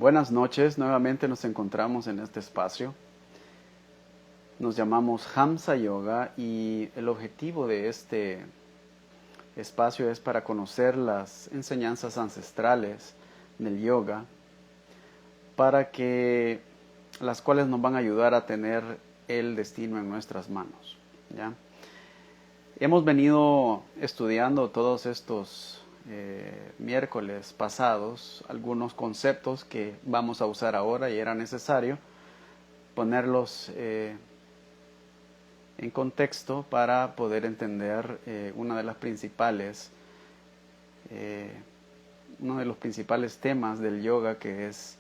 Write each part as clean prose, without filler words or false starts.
Buenas noches, nuevamente nos encontramos en este espacio. Nos llamamos Hamsa Yoga y el objetivo de este espacio es para conocer las enseñanzas ancestrales del yoga, para que las cuales nos van a ayudar a tener el destino en nuestras manos, ¿ya? Hemos venido estudiando todos estos miércoles pasados algunos conceptos que vamos a usar ahora y era necesario ponerlos en contexto para poder entender uno de los principales temas del yoga, que es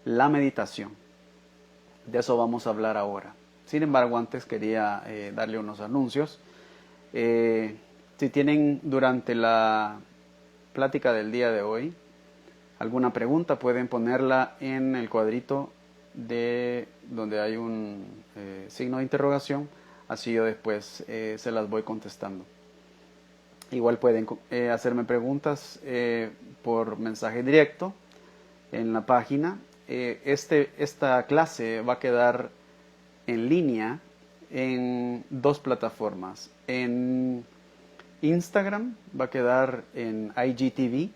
la meditación. De eso vamos a hablar ahora. Sin embargo, antes quería darle unos anuncios. Si tienen durante la plática del día de hoy alguna pregunta, pueden ponerla en el cuadrito de donde hay un signo de interrogación, así yo después se las voy contestando. Igual pueden hacerme preguntas por mensaje directo en la página. Esta clase va a quedar en línea en dos plataformas. En Instagram va a quedar en IGTV.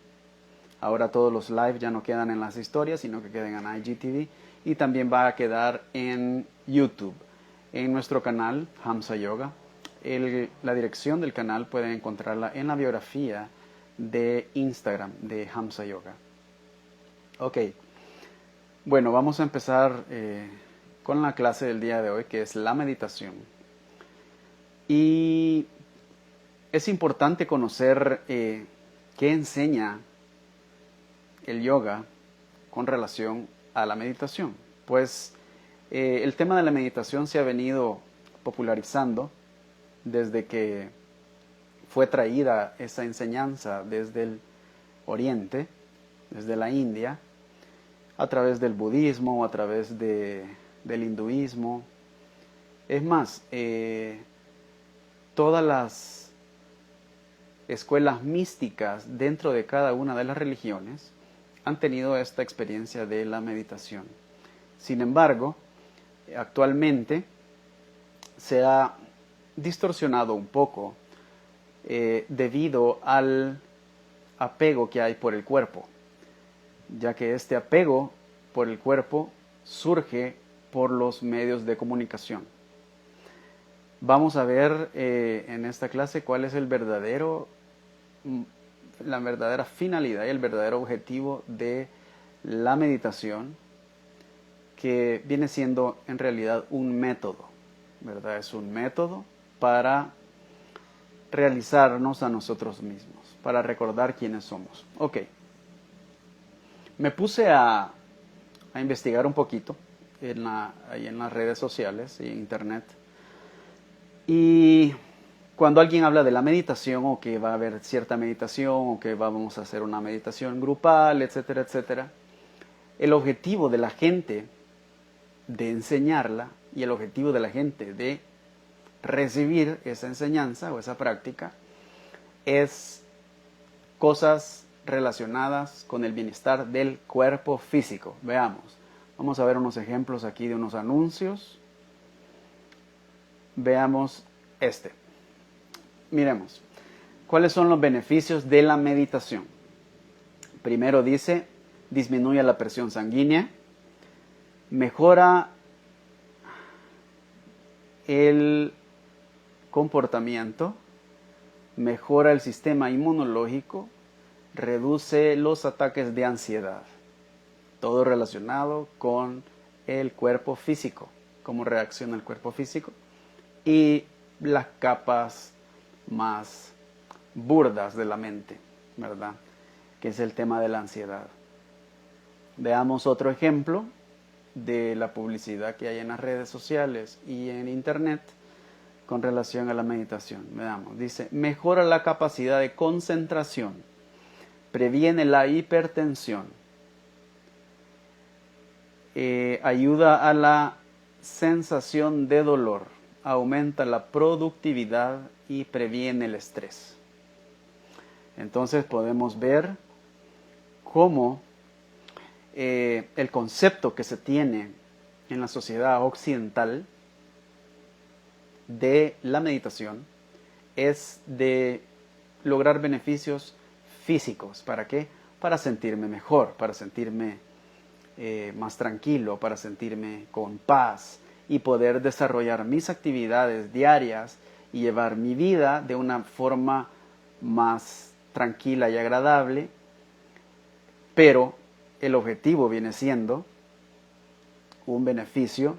Ahora todos los live ya no quedan en las historias, sino que quedan en IGTV. Y también va a quedar en YouTube, en nuestro canal Hamsa Yoga. La dirección del canal pueden encontrarla en la biografía de Instagram de Hamsa Yoga. Ok, bueno, vamos a empezar con la clase del día de hoy, que es la meditación. Y es importante conocer qué enseña el yoga con relación a la meditación. Pues el tema de la meditación se ha venido popularizando desde que fue traída esa enseñanza desde el Oriente, desde la India, a través del budismo, a través del hinduismo. Es más, todas las escuelas místicas dentro de cada una de las religiones han tenido esta experiencia de la meditación. Sin embargo, actualmente se ha distorsionado un poco debido al apego que hay por el cuerpo, ya que este apego por el cuerpo surge por los medios de comunicación. Vamos a ver en esta clase cuál es la verdadera finalidad y el verdadero objetivo de la meditación, que viene siendo en realidad un método, ¿verdad? Es un método para realizarnos a nosotros mismos, para recordar quiénes somos. Ok, me puse a investigar un poquito ahí en las redes sociales y en internet. Y cuando alguien habla de la meditación, o que va a haber cierta meditación, o que vamos a hacer una meditación grupal, etcétera, etcétera, el objetivo de la gente de enseñarla y el objetivo de la gente de recibir esa enseñanza o esa práctica es cosas relacionadas con el bienestar del cuerpo físico. Veamos, vamos a ver unos ejemplos aquí de unos anuncios. Veamos este. Miremos, ¿cuáles son los beneficios de la meditación? Primero dice, disminuye la presión sanguínea, mejora el comportamiento, mejora el sistema inmunológico, reduce los ataques de ansiedad. Todo relacionado con el cuerpo físico, cómo reacciona el cuerpo físico y las capas más burdas de la mente, ¿verdad? Que es el tema de la ansiedad. Veamos otro ejemplo de la publicidad que hay en las redes sociales y en internet con relación a la meditación. Veamos, dice, mejora la capacidad de concentración, previene la hipertensión, ayuda a la sensación de dolor, aumenta la productividad y previene el estrés. Entonces podemos ver cómo el concepto que se tiene en la sociedad occidental de la meditación es de lograr beneficios físicos. ¿Para qué? Para sentirme mejor, para sentirme más tranquilo, para sentirme con paz y poder desarrollar mis actividades diarias y llevar mi vida de una forma más tranquila y agradable. Pero el objetivo viene siendo un beneficio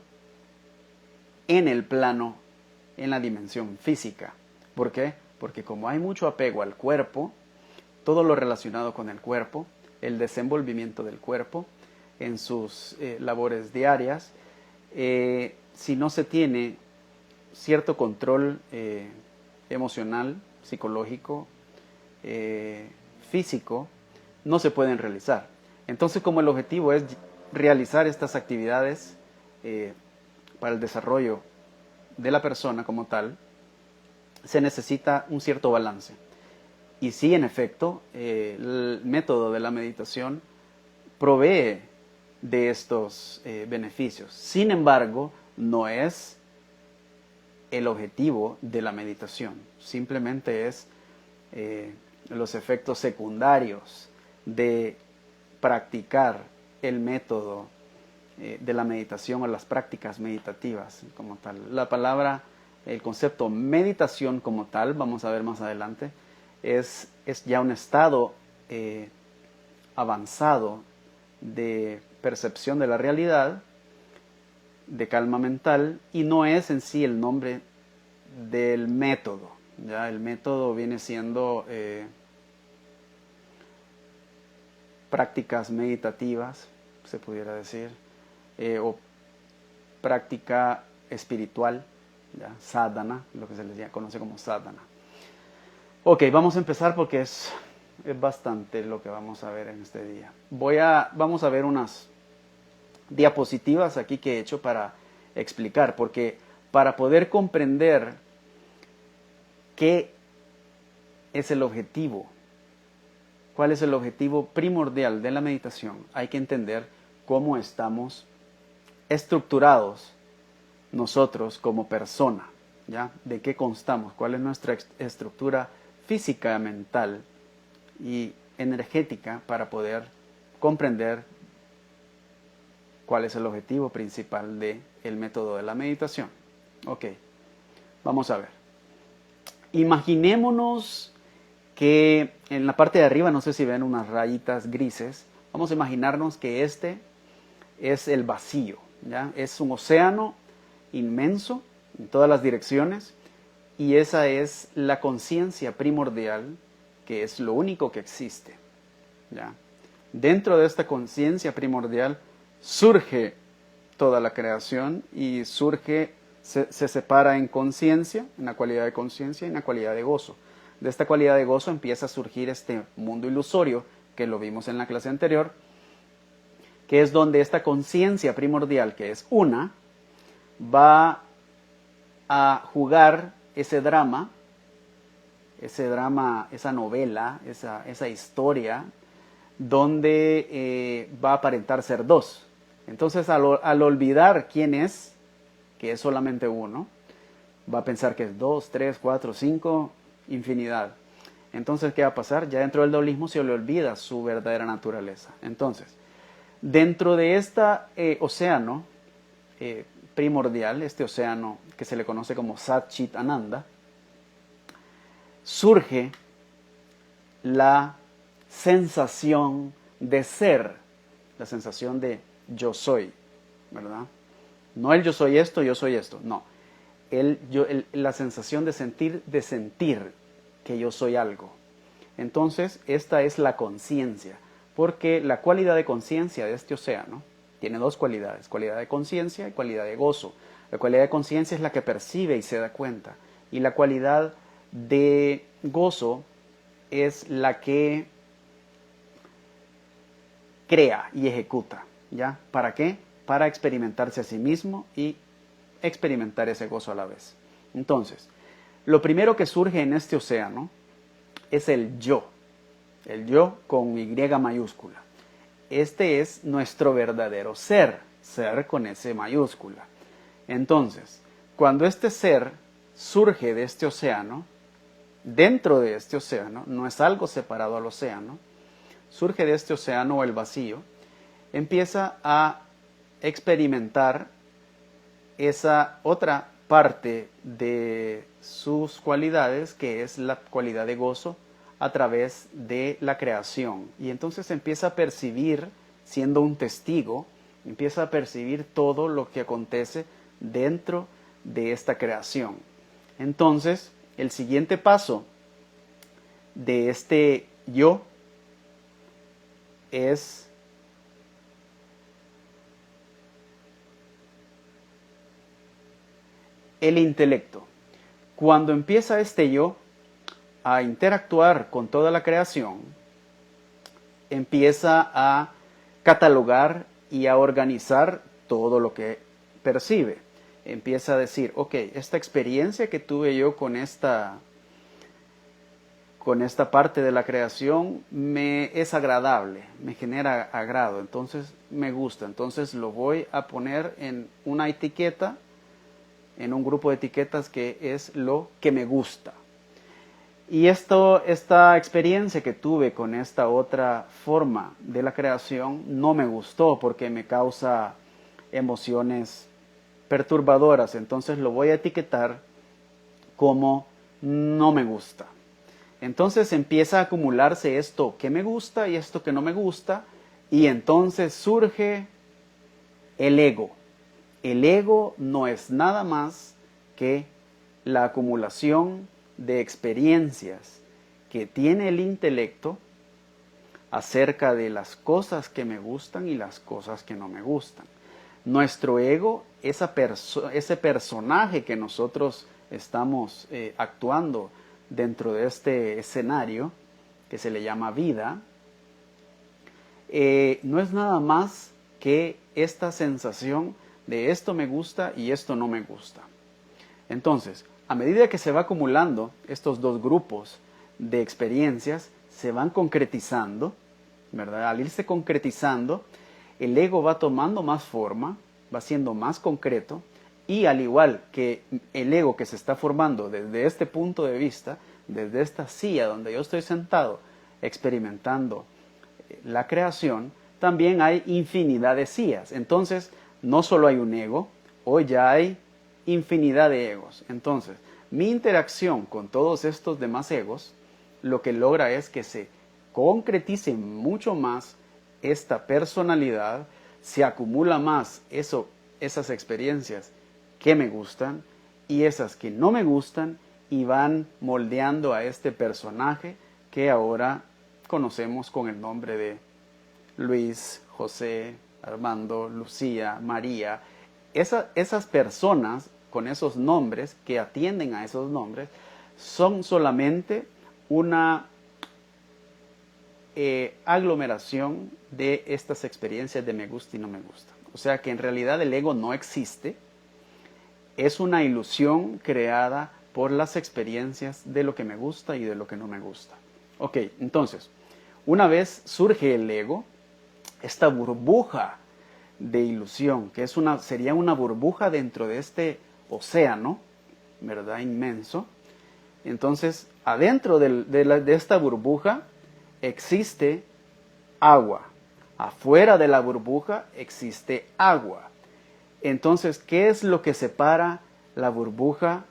en el plano, en la dimensión física. ¿Por qué? Porque como hay mucho apego al cuerpo, todo lo relacionado con el cuerpo, el desenvolvimiento del cuerpo en sus labores diarias, si no se tiene cierto control emocional, psicológico, físico, no se pueden realizar. Entonces, como el objetivo es realizar estas actividades para el desarrollo de la persona como tal, se necesita un cierto balance. Y sí, en efecto, el método de la meditación provee de estos beneficios. Sin embargo, no es el objetivo de la meditación. Simplemente es los efectos secundarios de practicar el método de la meditación o las prácticas meditativas como tal. La palabra, el concepto meditación como tal, vamos a ver más adelante, es ya un estado avanzado de percepción de la realidad, de calma mental, y no es en sí el nombre del método. ¿Ya? El método viene siendo prácticas meditativas, se pudiera decir, o práctica espiritual, ¿ya? Sadhana, lo que se les conoce como sadhana. Ok, vamos a empezar porque es bastante lo que vamos a ver en este día. Vamos a ver unas diapositivas aquí que he hecho para explicar, porque para poder comprender qué es el objetivo, cuál es el objetivo primordial de la meditación, hay que entender cómo estamos estructurados nosotros como persona, ¿ya? De qué constamos, cuál es nuestra estructura física, mental y energética para poder comprender cuál es el objetivo principal del método de la meditación. Ok, vamos a ver. Imaginémonos que en la parte de arriba, no sé si ven unas rayitas grises, vamos a imaginarnos que este es el vacío, ¿ya? Es un océano inmenso en todas las direcciones y esa es la conciencia primordial, que es lo único que existe, ¿ya? Dentro de esta conciencia primordial surge toda la creación y se separa en conciencia, en la cualidad de conciencia y en la cualidad de gozo. De esta cualidad de gozo empieza a surgir este mundo ilusorio, que lo vimos en la clase anterior, que es donde esta conciencia primordial, que es una, va a jugar ese drama, esa novela, esa historia, donde va a aparentar ser dos. Entonces, al olvidar quién es, que es solamente uno, va a pensar que es 2, 3, 4, 5, infinidad. Entonces, ¿qué va a pasar? Ya dentro del dualismo se le olvida su verdadera naturaleza. Entonces, dentro de este océano primordial, este océano que se le conoce como Sat Chit Ananda, surge la sensación de ser, la sensación de yo soy, ¿verdad? No el yo soy esto, no. La sensación de sentir que yo soy algo. Entonces, esta es la conciencia, porque la cualidad de conciencia de este océano tiene dos cualidades, cualidad de conciencia y cualidad de gozo. La cualidad de conciencia es la que percibe y se da cuenta, y la cualidad de gozo es la que crea y ejecuta, ¿ya? ¿Para qué? Para experimentarse a sí mismo y experimentar ese gozo a la vez. Entonces, lo primero que surge en este océano es el yo con Y mayúscula. este es nuestro verdadero ser, ser con S mayúscula. Entonces, cuando este ser surge de este océano, dentro de este océano, no es algo separado al océano, surge de este océano o el vacío, empieza a experimentar esa otra parte de sus cualidades, que es la cualidad de gozo a través de la creación. Y entonces empieza a percibir, siendo un testigo, empieza a percibir todo lo que acontece dentro de esta creación. Entonces, el siguiente paso de este yo es el intelecto. Cuando empieza este yo a interactuar con toda la creación, empieza a catalogar y a organizar todo lo que percibe. Empieza a decir, ok, esta experiencia que tuve yo con esta parte de la creación me es agradable, me genera agrado, entonces me gusta, entonces lo voy a poner en una etiqueta, en un grupo de etiquetas que es lo que me gusta. Y esta experiencia que tuve con esta otra forma de la creación no me gustó porque me causa emociones perturbadoras, entonces lo voy a etiquetar como no me gusta. Entonces empieza a acumularse esto que me gusta y esto que no me gusta, y entonces surge el ego. El ego no es nada más que la acumulación de experiencias que tiene el intelecto acerca de las cosas que me gustan y las cosas que no me gustan. Nuestro ego, ese personaje que nosotros estamos actuando dentro de este escenario, que se le llama vida, no es nada más que esta sensación de esto me gusta y esto no me gusta. Entonces, a medida que se va acumulando estos dos grupos de experiencias, se van concretizando, ¿verdad? Al irse concretizando, el ego va tomando más forma, va siendo más concreto, y al igual que el ego que se está formando desde este punto de vista, desde esta silla donde yo estoy sentado experimentando la creación, también hay infinidad de sillas. Entonces, no solo hay un ego, hoy ya hay infinidad de egos. Entonces, mi interacción con todos estos demás egos, lo que logra es que se concretice mucho más esta personalidad, se acumula más esas experiencias que me gustan y esas que no me gustan, y van moldeando a este personaje que ahora conocemos con el nombre de Luis, José, Armando, Lucía, María. Esas personas con esos nombres, que atienden a esos nombres, son solamente una aglomeración de estas experiencias de me gusta y no me gusta. O sea que en realidad el ego no existe, es una ilusión creada por las experiencias de lo que me gusta y de lo que no me gusta. Ok, entonces, una vez surge el ego, esta burbuja de ilusión, que sería una burbuja dentro de este océano, ¿verdad? Inmenso. Entonces, adentro de esta burbuja existe agua. Afuera de la burbuja existe agua. Entonces, ¿qué es lo que separa la burbuja,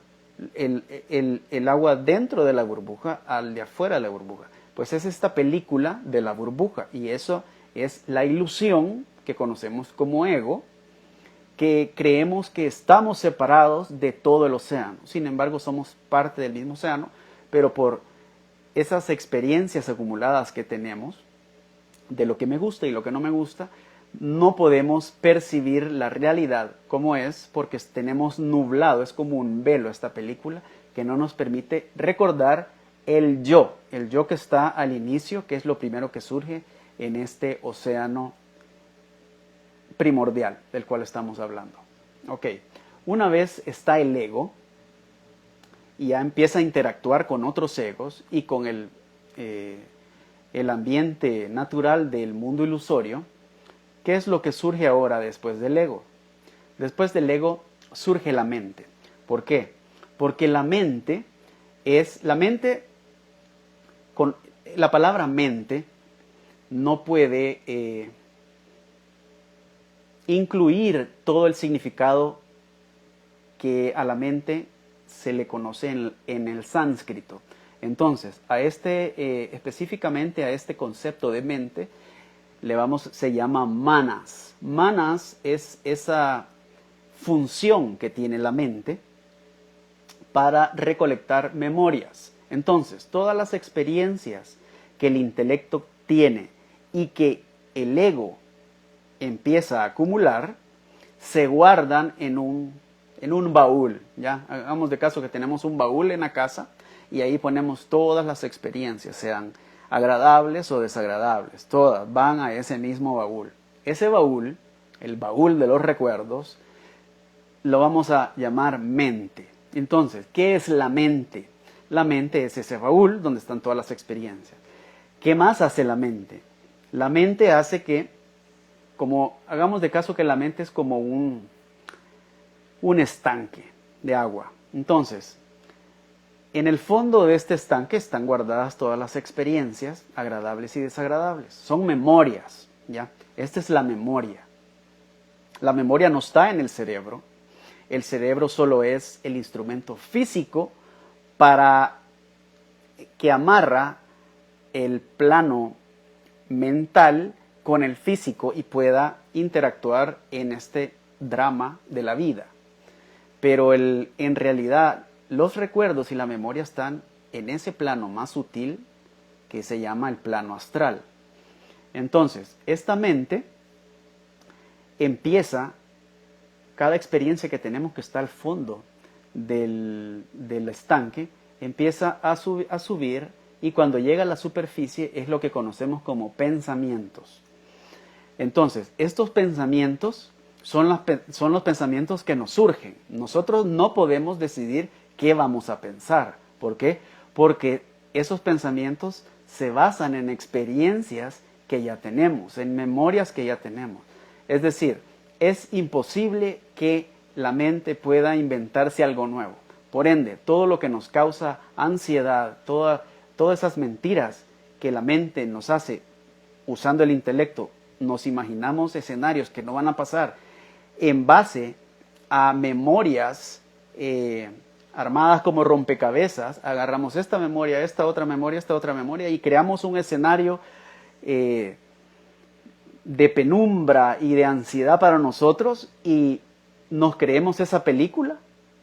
el agua dentro de la burbuja al de afuera de la burbuja? Pues es esta película de la burbuja, y eso es la ilusión que conocemos como ego, que creemos que estamos separados de todo el océano. Sin embargo, somos parte del mismo océano, pero por esas experiencias acumuladas que tenemos de lo que me gusta y lo que no me gusta, no podemos percibir la realidad como es, porque tenemos nublado, es como un velo esta película que no nos permite recordar el yo que está al inicio, que es lo primero que surge en este océano primordial del cual estamos hablando. Ok, una vez está el ego y ya empieza a interactuar con otros egos y con el ambiente natural del mundo ilusorio, ¿qué es lo que surge ahora después del ego? Después del ego surge la mente. ¿Por qué? Porque la mente, con la palabra mente no puede incluir todo el significado que a la mente se le conoce en el sánscrito. Entonces, específicamente a este concepto de mente, se llama manas. Manas es esa función que tiene la mente para recolectar memorias. Entonces, todas las experiencias que el intelecto tiene y que el ego empieza a acumular, se guardan en un baúl. ¿Ya? Hagamos de caso que tenemos un baúl en la casa y ahí ponemos todas las experiencias, sean agradables o desagradables, todas van a ese mismo baúl. Ese baúl, el baúl de los recuerdos, lo vamos a llamar mente. Entonces, ¿qué es la mente? La mente es ese baúl donde están todas las experiencias. ¿Qué más hace la mente? La mente hace que, hagamos de caso que la mente es como un estanque de agua. Entonces, en el fondo de este estanque están guardadas todas las experiencias, agradables y desagradables. Son memorias, ¿ya? Esta es la memoria. La memoria no está en el cerebro. El cerebro solo es el instrumento físico que amarra el plano mental con el físico y pueda interactuar en este drama de la vida. Pero en realidad los recuerdos y la memoria están en ese plano más sutil que se llama el plano astral. Entonces, esta mente empieza, cada experiencia que tenemos que está al fondo del estanque, empieza a subir y cuando llega a la superficie es lo que conocemos como pensamientos. Entonces, estos pensamientos son los pensamientos que nos surgen. Nosotros no podemos decidir qué vamos a pensar. ¿Por qué? Porque esos pensamientos se basan en experiencias que ya tenemos, en memorias que ya tenemos. Es decir, es imposible que la mente pueda inventarse algo nuevo. Por ende, todo lo que nos causa ansiedad, todas esas mentiras que la mente nos hace usando el intelecto, nos imaginamos escenarios que no van a pasar en base a memorias armadas como rompecabezas. Agarramos esta memoria, esta otra memoria y creamos un escenario de penumbra y de ansiedad para nosotros y nos creemos esa película,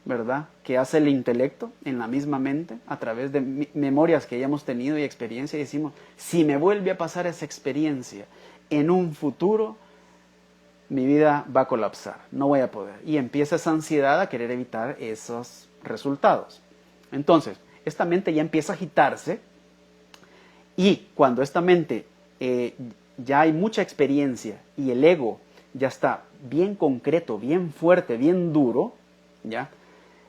¿verdad?, que hace el intelecto en la misma mente a través de memorias que ya hemos tenido y experiencia, y decimos, si me vuelve a pasar esa experiencia en un futuro, mi vida va a colapsar, no voy a poder. Y empieza esa ansiedad a querer evitar esos resultados. Entonces, esta mente ya empieza a agitarse y cuando esta mente ya hay mucha experiencia y el ego ya está bien concreto, bien fuerte, bien duro, ¿ya?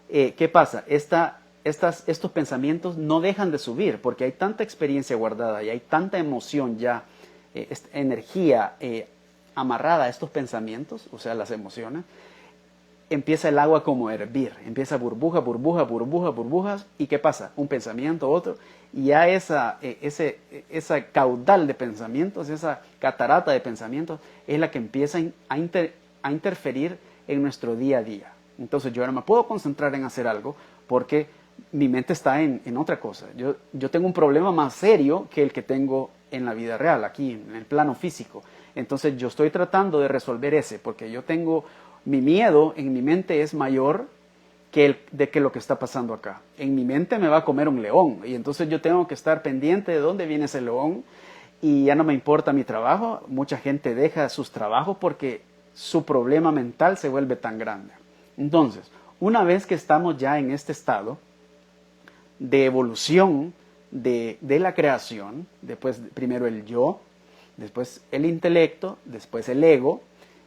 ¿Qué pasa? Estos pensamientos no dejan de subir porque hay tanta experiencia guardada y hay tanta emoción ya, energía amarrada a estos pensamientos, o sea, las emociones. Empieza el agua como a hervir, empieza burbujas, y ¿qué pasa? Un pensamiento, otro, y ya esa caudal de pensamientos, esa catarata de pensamientos, es la que empieza a interferir en nuestro día a día. Entonces yo no me puedo concentrar en hacer algo porque mi mente está en otra cosa. Yo tengo un problema más serio que el que tengo en la vida real, aquí, en el plano físico. Entonces yo estoy tratando de resolver ese, porque mi miedo en mi mente es mayor que lo que está pasando acá. En mi mente me va a comer un león y entonces yo tengo que estar pendiente de dónde viene ese león y ya no me importa mi trabajo. Mucha gente deja sus trabajos porque su problema mental se vuelve tan grande. Entonces, una vez que estamos ya en este estado de evolución de la creación, después primero el yo, después el intelecto, después el ego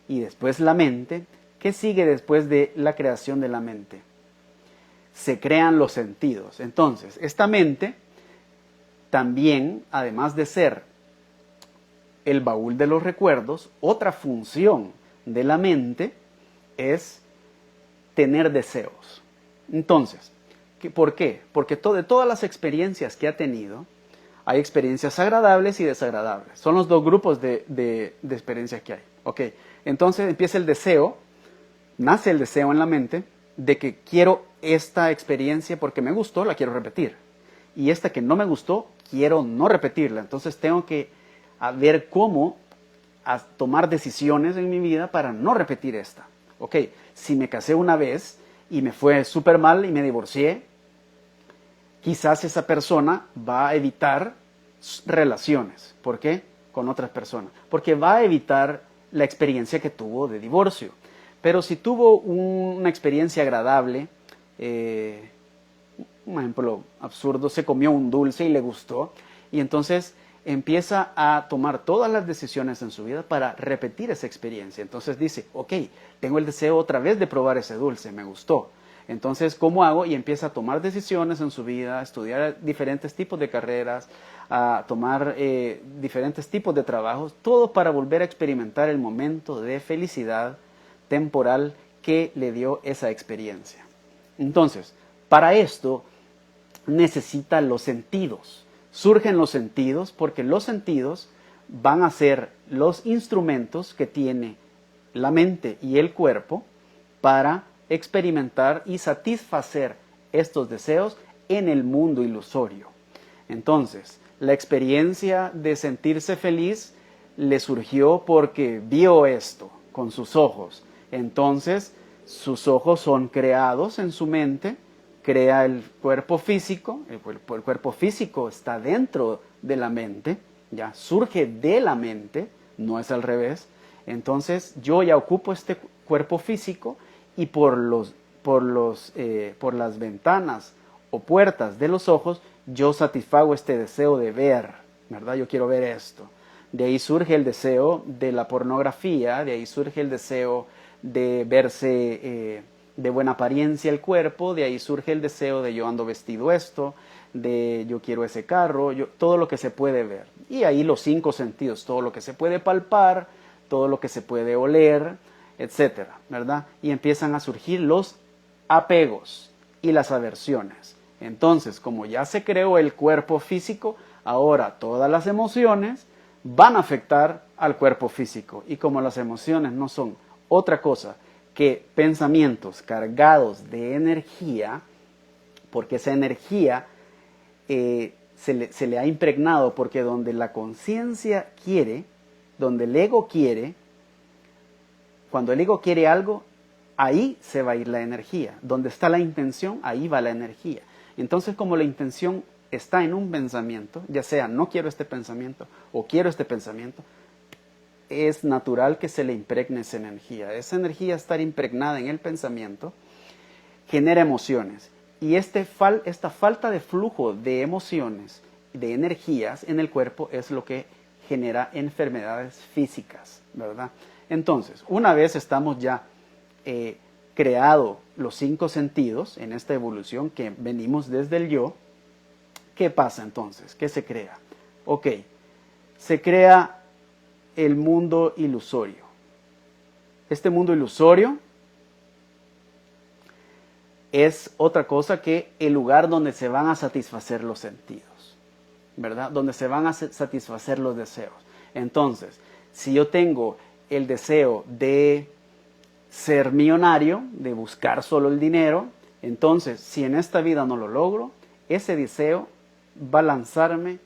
y después la mente, ¿qué sigue después de la creación de la mente? Se crean los sentidos. Entonces, esta mente también, además de ser el baúl de los recuerdos, otra función de la mente es tener deseos. Entonces, ¿por qué? Porque de todas las experiencias que ha tenido, hay experiencias agradables y desagradables. Son los dos grupos de experiencias que hay. Ok, entonces empieza el deseo, nace el deseo en la mente de que quiero esta experiencia porque me gustó, la quiero repetir. Y esta que no me gustó, quiero no repetirla. Entonces tengo que ver cómo tomar decisiones en mi vida para no repetir esta. Ok, si me casé una vez y me fue súper mal y me divorcié, quizás esa persona va a evitar relaciones. ¿Por qué? Con otras personas. Porque va a evitar la experiencia que tuvo de divorcio. Pero si tuvo una experiencia agradable, un ejemplo absurdo, se comió un dulce y le gustó, y entonces empieza a tomar todas las decisiones en su vida para repetir esa experiencia. Entonces dice, ok, tengo el deseo otra vez de probar ese dulce, me gustó. Entonces, ¿cómo hago? Y empieza a tomar decisiones en su vida, a estudiar diferentes tipos de carreras, a tomar diferentes tipos de trabajos, todo para volver a experimentar el momento de felicidad temporal que le dio esa experiencia. Entonces, para esto necesita los sentidos. Surgen los sentidos porque los sentidos van a ser los instrumentos que tiene la mente y el cuerpo para experimentar y satisfacer estos deseos en el mundo ilusorio. Entonces, la experiencia de sentirse feliz le surgió porque vio esto con sus ojos. Entonces, sus ojos son creados en su mente, crea el cuerpo físico, el cuerpo físico está dentro de la mente, ya surge de la mente, no es al revés. Entonces, yo ya ocupo este cuerpo físico y por las ventanas o puertas de los ojos, yo satisfago este deseo de ver, ¿verdad? Yo quiero ver esto. De ahí surge el deseo de la pornografía, de ahí surge el deseo de verse de buena apariencia el cuerpo, de ahí surge el deseo de yo ando vestido esto, de yo quiero ese carro, todo lo que se puede ver. Y ahí los 5 sentidos, todo lo que se puede palpar, todo lo que se puede oler, etcétera, ¿verdad? Y empiezan a surgir los apegos y las aversiones. Entonces, como ya se creó el cuerpo físico, ahora todas las emociones van a afectar al cuerpo físico. Y como las emociones no son otra cosa que pensamientos cargados de energía, porque esa energía se le ha impregnado, porque donde la conciencia quiere, donde el ego quiere, cuando el ego quiere algo, ahí se va a ir la energía. Donde está la intención, ahí va la energía. Entonces, como la intención está en un pensamiento, ya sea no quiero este pensamiento o quiero este pensamiento, es natural que se le impregne esa energía. Esa energía, estar impregnada en el pensamiento, genera emociones. Y esta falta de flujo de emociones, de energías en el cuerpo, es lo que genera enfermedades físicas, ¿verdad? Entonces, una vez estamos ya creado los 5 sentidos en esta evolución que venimos desde el yo, ¿qué pasa entonces? ¿Qué se crea? Ok, se crea el mundo ilusorio. Este mundo ilusorio es otra cosa que el lugar donde se van a satisfacer los sentidos, ¿verdad? Donde se van a satisfacer los deseos. Entonces, si yo tengo el deseo de ser millonario, de buscar solo el dinero, entonces, si en esta vida no lo logro, ese deseo va a lanzarme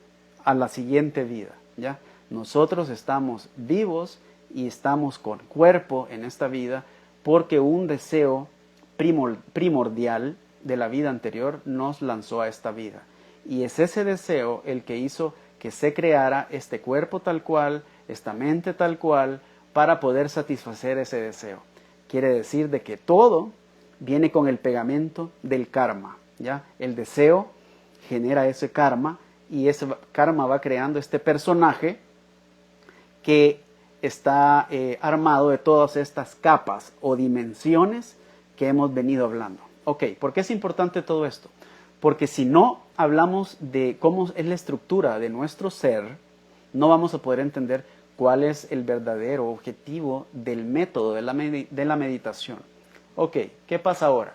a la siguiente vida, ¿ya? Nosotros estamos vivos y estamos con cuerpo en esta vida porque un deseo primordial de la vida anterior nos lanzó a esta vida. Y es ese deseo el que hizo que se creara este cuerpo tal cual, esta mente tal cual, para poder satisfacer ese deseo. Quiere decir de que todo viene con el pegamento del karma, ¿ya? El deseo genera ese karma y ese karma va creando este personaje que está armado de todas estas capas o dimensiones que hemos venido hablando. Ok, ¿por qué es importante todo esto? Porque si no hablamos de cómo es la estructura de nuestro ser, no vamos a poder entender cuál es el verdadero objetivo del método de la meditación. Ok, ¿qué pasa ahora?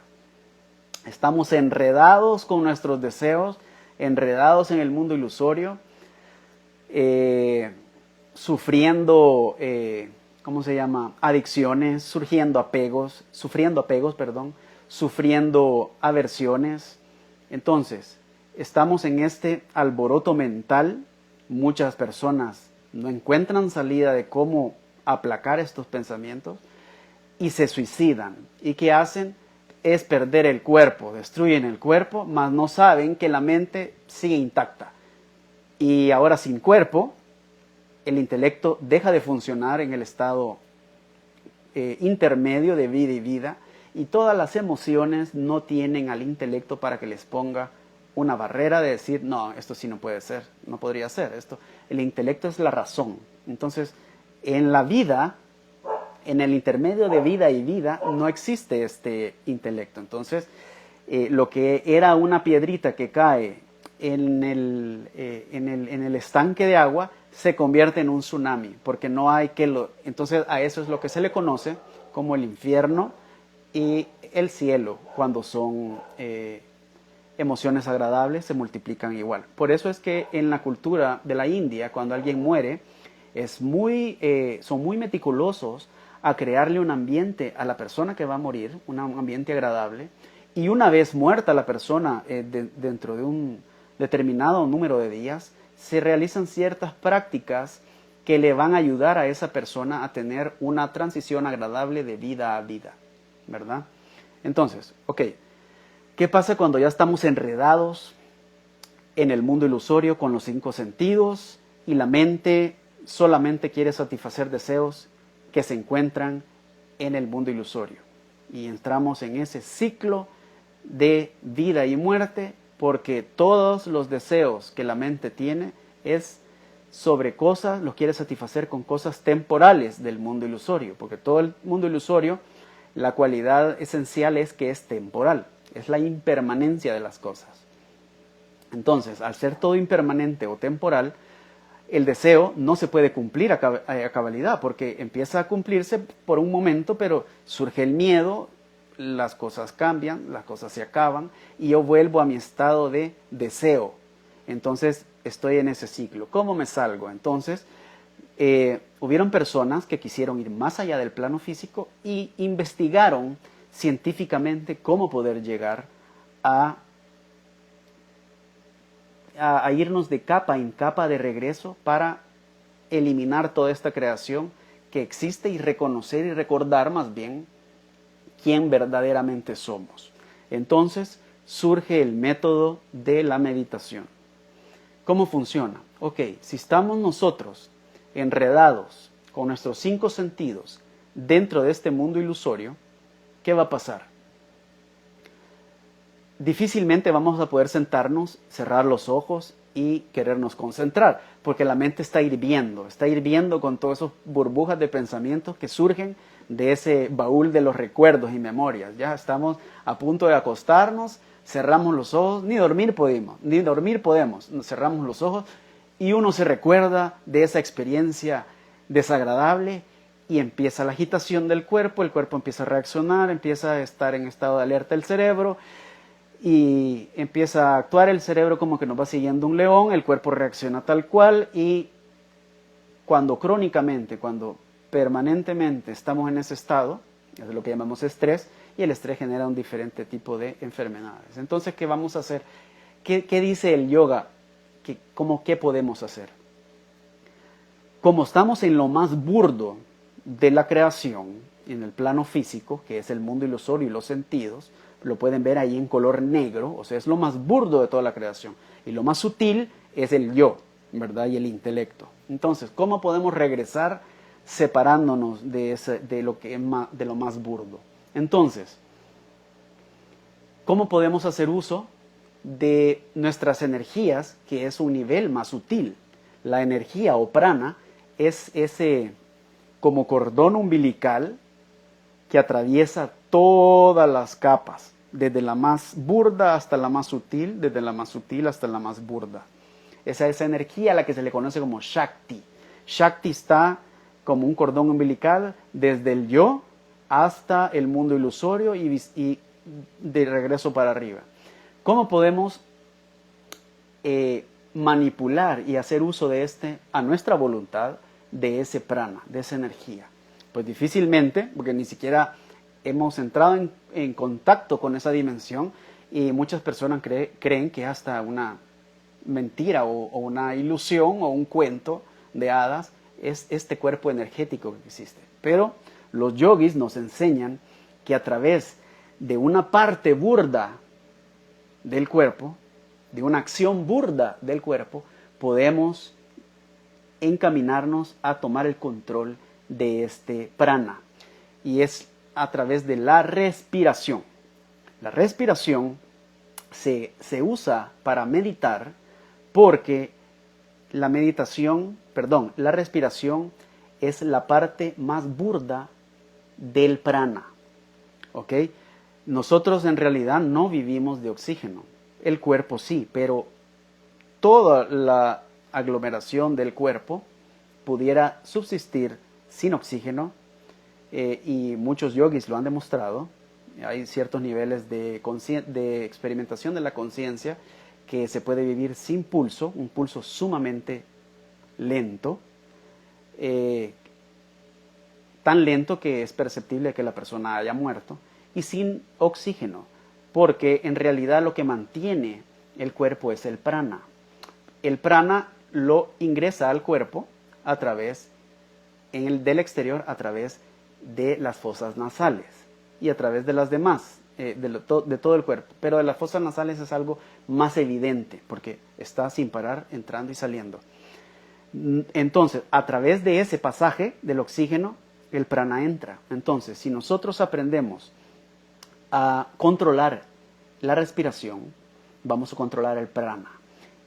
Estamos enredados con nuestros deseos, enredados en el mundo ilusorio, sufriendo, ¿cómo se llama? Adicciones, sufriendo apegos, sufriendo aversiones. Entonces, estamos en este alboroto mental. Muchas personas no encuentran salida de cómo aplacar estos pensamientos y se suicidan. ¿Y qué hacen? Es perder el cuerpo, destruyen el cuerpo, mas no saben que la mente sigue intacta. Y ahora sin cuerpo, el intelecto deja de funcionar en el estado intermedio de vida y vida, y todas las emociones no tienen al intelecto para que les ponga una barrera de decir, no, esto sí no puede ser, no podría ser esto. El intelecto es la razón. Entonces, en la vida, en el intermedio de vida y vida, no existe este intelecto. Entonces, lo que era una piedrita que cae en el estanque de agua, se convierte en un tsunami, porque no hay que entonces a eso es lo que se le conoce como el infierno y el cielo, cuando son emociones agradables, se multiplican igual. Por eso es que en la cultura de la India, cuando alguien muere, son muy meticulosos a crearle un ambiente a la persona que va a morir, un ambiente agradable, y una vez muerta la persona, dentro de un determinado número de días, se realizan ciertas prácticas que le van a ayudar a esa persona a tener una transición agradable de vida a vida, ¿verdad? Entonces, ok, ¿qué pasa cuando ya estamos enredados en el mundo ilusorio con los 5 sentidos y la mente solamente quiere satisfacer deseos que se encuentran en el mundo ilusorio? Y entramos en ese ciclo de vida y muerte, porque todos los deseos que la mente tiene es sobre cosas, los quiere satisfacer con cosas temporales del mundo ilusorio, porque todo el mundo ilusorio, la cualidad esencial es que es temporal, es la impermanencia de las cosas. Entonces, al ser todo impermanente o temporal, el deseo no se puede cumplir a cabalidad, porque empieza a cumplirse por un momento, pero surge el miedo, las cosas cambian, las cosas se acaban, y yo vuelvo a mi estado de deseo. Entonces, estoy en ese ciclo. ¿Cómo me salgo? Entonces, hubieron personas que quisieron ir más allá del plano físico y investigaron científicamente cómo poder llegar a irnos de capa en capa de regreso para eliminar toda esta creación que existe y reconocer y recordar más bien quién verdaderamente somos. Entonces surge el método de la meditación. ¿Cómo funciona? Ok, si estamos nosotros enredados con nuestros 5 sentidos dentro de este mundo ilusorio, ¿qué va a pasar? Difícilmente vamos a poder sentarnos, cerrar los ojos y querernos concentrar, porque la mente está hirviendo con todas esas burbujas de pensamientos que surgen de ese baúl de los recuerdos y memorias. Ya estamos a punto de acostarnos, cerramos los ojos, ni dormir podemos, cerramos los ojos y uno se recuerda de esa experiencia desagradable y empieza la agitación del cuerpo, el cuerpo empieza a reaccionar, empieza a estar en estado de alerta el cerebro, y empieza a actuar el cerebro como que nos va siguiendo un león, el cuerpo reacciona tal cual, y cuando crónicamente, cuando permanentemente estamos en ese estado, es lo que llamamos estrés, y el estrés genera un diferente tipo de enfermedades. Entonces, ¿qué vamos a hacer? ¿Qué dice el yoga? ¿Qué podemos hacer? Como estamos en lo más burdo de la creación, en el plano físico, que es el mundo ilusorio y los sentidos, lo pueden ver ahí en color negro, o sea, es lo más burdo de toda la creación. Y lo más sutil es el yo, ¿verdad? Y el intelecto. Entonces, ¿cómo podemos regresar separándonos de lo más burdo? Entonces, ¿cómo podemos hacer uso de nuestras energías, que es un nivel más sutil? La energía o prana es ese como cordón umbilical que atraviesa todas las capas desde la más burda hasta la más sutil, desde la más sutil hasta la más burda. Esa energía a la que se le conoce como Shakti. Shakti está como un cordón umbilical desde el yo hasta el mundo ilusorio y de regreso para arriba. ¿Cómo podemos manipular y hacer uso de a nuestra voluntad, de ese prana, de esa energía? Pues difícilmente, porque ni siquiera hemos entrado en contacto con esa dimensión, y muchas personas creen que es hasta una mentira o una ilusión o un cuento de hadas es este cuerpo energético que existe. Pero los yogis nos enseñan que a través de una parte burda del cuerpo, de una acción burda del cuerpo, podemos encaminarnos a tomar el control de este prana. Y es a través de la respiración. La respiración se usa para meditar porque la respiración es la parte más burda del prana. ¿Ok? Nosotros en realidad no vivimos de oxígeno. El cuerpo sí, pero toda la aglomeración del cuerpo pudiera subsistir sin oxígeno, y muchos yogis lo han demostrado. Hay ciertos niveles de experimentación de la conciencia que se puede vivir sin pulso, un pulso sumamente lento, tan lento que es perceptible que la persona haya muerto, y sin oxígeno, porque en realidad lo que mantiene el cuerpo es el prana. El prana lo ingresa al cuerpo a través, del exterior, a través de las fosas nasales y a través de las demás, de todo el cuerpo. Pero de las fosas nasales es algo más evidente porque está sin parar entrando y saliendo. Entonces, a través de ese pasaje del oxígeno, el prana entra. Entonces, si nosotros aprendemos a controlar la respiración, vamos a controlar el prana.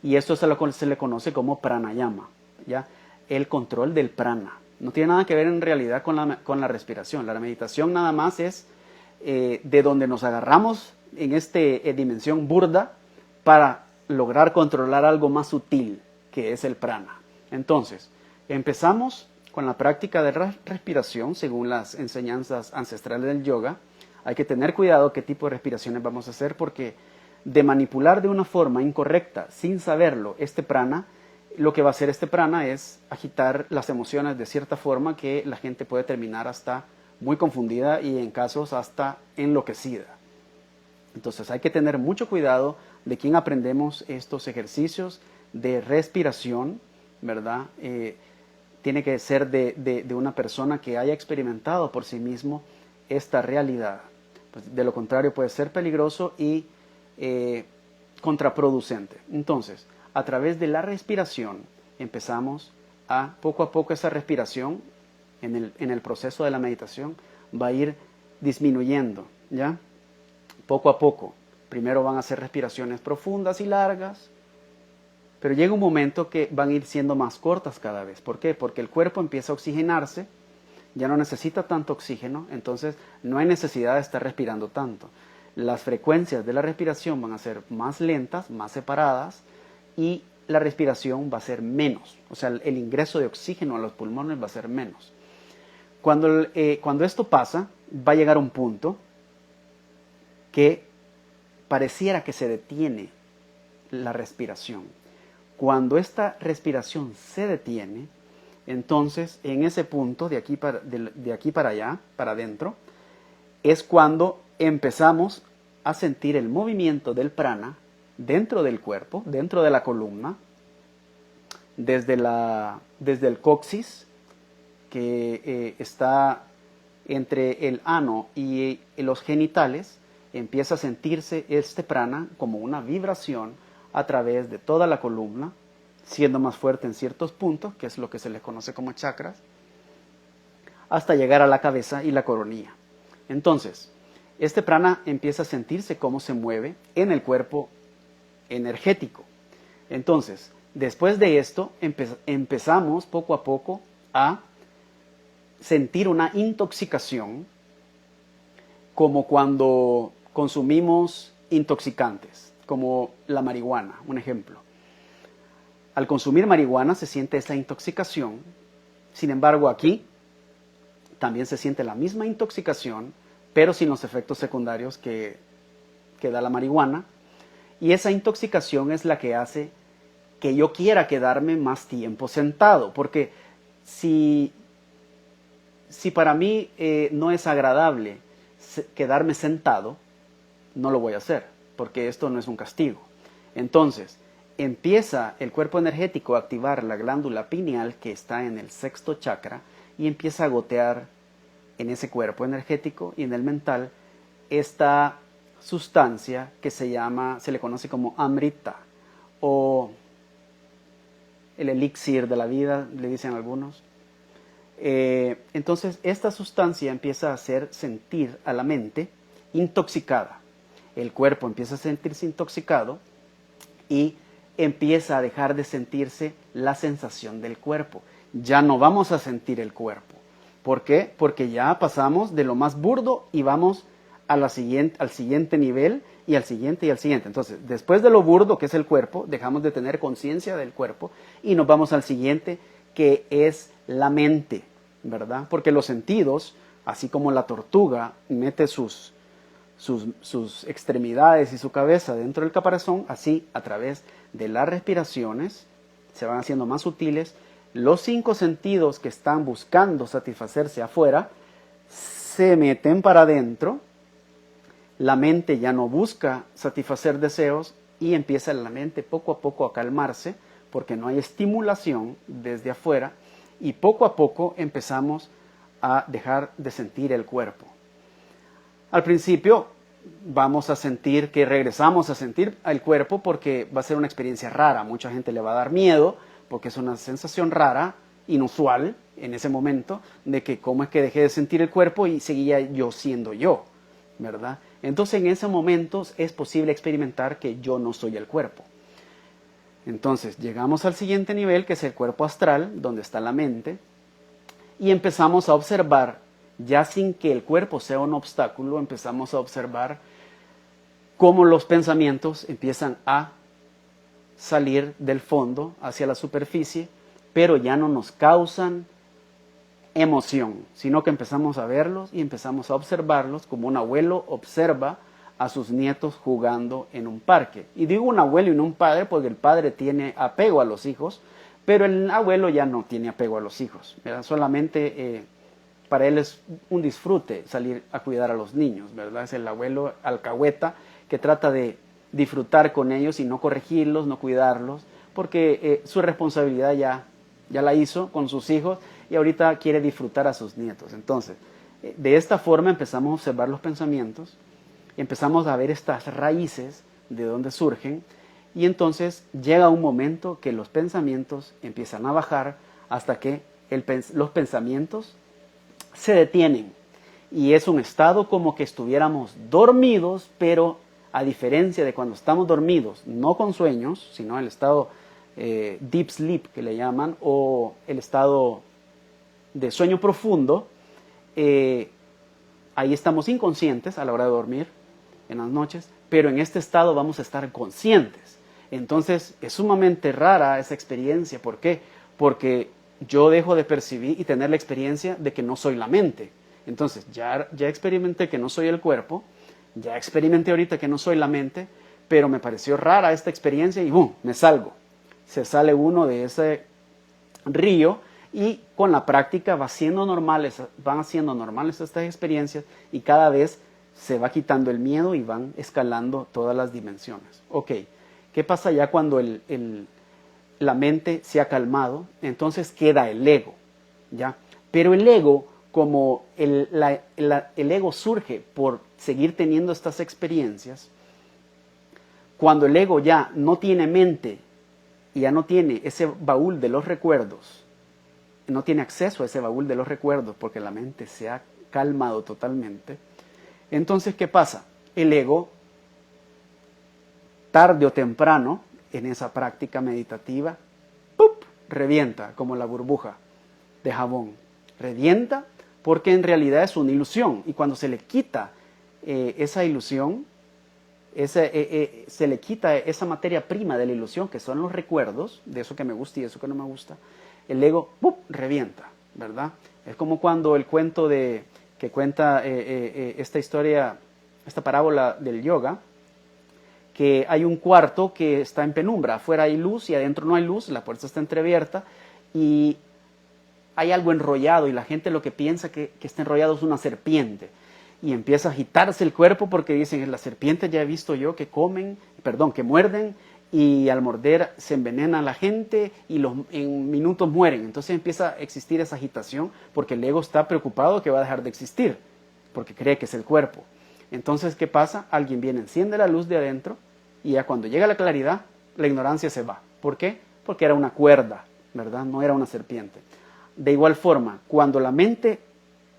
Y esto se le conoce como pranayama, ¿ya? El control del prana. No tiene nada que ver en realidad con la respiración. La meditación nada más es de donde nos agarramos en esta dimensión burda para lograr controlar algo más sutil, que es el prana. Entonces, empezamos con la práctica de respiración según las enseñanzas ancestrales del yoga. Hay que tener cuidado qué tipo de respiraciones vamos a hacer, porque de manipular de una forma incorrecta, sin saberlo, este prana, lo que va a hacer este prana es agitar las emociones de cierta forma que la gente puede terminar hasta muy confundida y en casos hasta enloquecida. Entonces hay que tener mucho cuidado de quién aprendemos estos ejercicios de respiración, ¿verdad? Tiene que ser de una persona que haya experimentado por sí mismo esta realidad. Pues de lo contrario puede ser peligroso y contraproducente. Entonces, a través de la respiración empezamos poco a poco esa respiración en el proceso de la meditación va a ir disminuyendo, ¿ya? Poco a poco. Primero van a ser respiraciones profundas y largas, pero llega un momento que van a ir siendo más cortas cada vez. ¿Por qué? Porque el cuerpo empieza a oxigenarse, ya no necesita tanto oxígeno, entonces no hay necesidad de estar respirando tanto. Las frecuencias de la respiración van a ser más lentas, más separadas, y la respiración va a ser menos. O sea, el ingreso de oxígeno a los pulmones va a ser menos. Cuando esto pasa, va a llegar un punto que pareciera que se detiene la respiración. Cuando esta respiración se detiene, entonces en ese punto, de aquí para allá, para adentro, es cuando empezamos a sentir el movimiento del prana dentro del cuerpo, dentro de la columna, desde el coxis, que está entre el ano y los genitales, empieza a sentirse este prana como una vibración a través de toda la columna, siendo más fuerte en ciertos puntos, que es lo que se les conoce como chakras, hasta llegar a la cabeza y la coronilla. Entonces, este prana empieza a sentirse cómo se mueve en el cuerpo energético. Entonces, después de esto, empezamos poco a poco a sentir una intoxicación, como cuando consumimos intoxicantes, como la marihuana, un ejemplo. Al consumir marihuana se siente esa intoxicación, sin embargo aquí también se siente la misma intoxicación, pero sin los efectos secundarios que da la marihuana, y esa intoxicación es la que hace que yo quiera quedarme más tiempo sentado, porque si para mí no es agradable quedarme sentado, no lo voy a hacer, porque esto no es un castigo. Entonces, empieza el cuerpo energético a activar la glándula pineal que está en el sexto chakra y empieza a gotear en ese cuerpo energético y en el mental esta sustancia que se le conoce como Amrita o el elixir de la vida, le dicen algunos. Entonces esta sustancia empieza a hacer sentir a la mente intoxicada. El cuerpo empieza a sentirse intoxicado y empieza a dejar de sentirse la sensación del cuerpo. Ya no vamos a sentir el cuerpo. ¿Por qué? Porque ya pasamos de lo más burdo y vamos al siguiente nivel y al siguiente y al siguiente. Entonces, después de lo burdo que es el cuerpo, dejamos de tener conciencia del cuerpo y nos vamos al siguiente, que es la mente, ¿verdad? Porque los sentidos, así como la tortuga mete sus extremidades y su cabeza dentro del caparazón, así a través de las respiraciones se van haciendo más sutiles. Los 5 sentidos que están buscando satisfacerse afuera se meten para adentro. La mente ya no busca satisfacer deseos y empieza la mente poco a poco a calmarse porque no hay estimulación desde afuera y poco a poco empezamos a dejar de sentir el cuerpo. Al principio vamos a sentir que regresamos a sentir el cuerpo porque va a ser una experiencia rara. A mucha gente le va a dar miedo porque es una sensación rara, inusual en ese momento, de que cómo es que dejé de sentir el cuerpo y seguía yo siendo yo, ¿verdad? Entonces en ese momento es posible experimentar que yo no soy el cuerpo. Entonces llegamos al siguiente nivel, que es el cuerpo astral, donde está la mente, y empezamos a observar, ya sin que el cuerpo sea un obstáculo, empezamos a observar cómo los pensamientos empiezan a salir del fondo hacia la superficie, pero ya no nos causan emoción, sino que empezamos a verlos y empezamos a observarlos como un abuelo observa a sus nietos jugando en un parque. Y digo un abuelo y no un padre porque el padre tiene apego a los hijos, pero el abuelo ya no tiene apego a los hijos, ¿verdad? Solamente para él es un disfrute salir a cuidar a los niños, ¿verdad? Es el abuelo alcahueta que trata de disfrutar con ellos y no corregirlos, no cuidarlos, porque su responsabilidad ya la hizo con sus hijos y ahorita quiere disfrutar a sus nietos. Entonces, de esta forma empezamos a observar los pensamientos, empezamos a ver estas raíces de dónde surgen y entonces llega un momento que los pensamientos empiezan a bajar hasta que los pensamientos se detienen y es un estado como que estuviéramos dormidos, pero a diferencia de cuando estamos dormidos, no con sueños, sino el estado deep sleep que le llaman, o el estado de sueño profundo, ahí estamos inconscientes a la hora de dormir en las noches, pero en este estado vamos a estar conscientes. Entonces es sumamente rara esa experiencia. ¿Por qué? Porque yo dejo de percibir y tener la experiencia de que no soy la mente. Entonces ya experimenté que no soy el cuerpo, ya experimenté ahorita que no soy la mente, pero me pareció rara esta experiencia y ¡bum!, me salgo. Se sale uno de ese río y con la práctica van haciendo normales estas experiencias y cada vez se va quitando el miedo y van escalando todas las dimensiones. Ok, ¿qué pasa ya cuando la mente se ha calmado? Entonces queda el ego, ¿ya? Pero el ego, como el ego surge por seguir teniendo estas experiencias, cuando el ego ya no tiene mente y ya no tiene ese baúl de los recuerdos, no tiene acceso a ese baúl de los recuerdos porque la mente se ha calmado totalmente, entonces ¿qué pasa? El ego, tarde o temprano, en esa práctica meditativa, ¡pup!, revienta como la burbuja de jabón. Revienta porque en realidad es una ilusión y cuando se le quita esa ilusión, se le quita esa materia prima de la ilusión, que son los recuerdos, de eso que me gusta y eso que no me gusta, el ego ¡pum!, revienta, ¿verdad? Es como cuando el cuento que cuenta esta historia, esta parábola del yoga, que hay un cuarto que está en penumbra, afuera hay luz y adentro no hay luz, la puerta está entreabierta y hay algo enrollado y la gente lo que piensa que está enrollado es una serpiente y empieza a agitarse el cuerpo porque dicen, las serpientes ya he visto yo que que muerden y al morder se envenena a la gente y en minutos mueren. Entonces empieza a existir esa agitación porque el ego está preocupado que va a dejar de existir porque cree que es el cuerpo. Entonces, ¿qué pasa? Alguien viene, enciende la luz de adentro y ya cuando llega la claridad, la ignorancia se va. ¿Por qué? Porque era una cuerda, ¿verdad? No era una serpiente. De igual forma, cuando la mente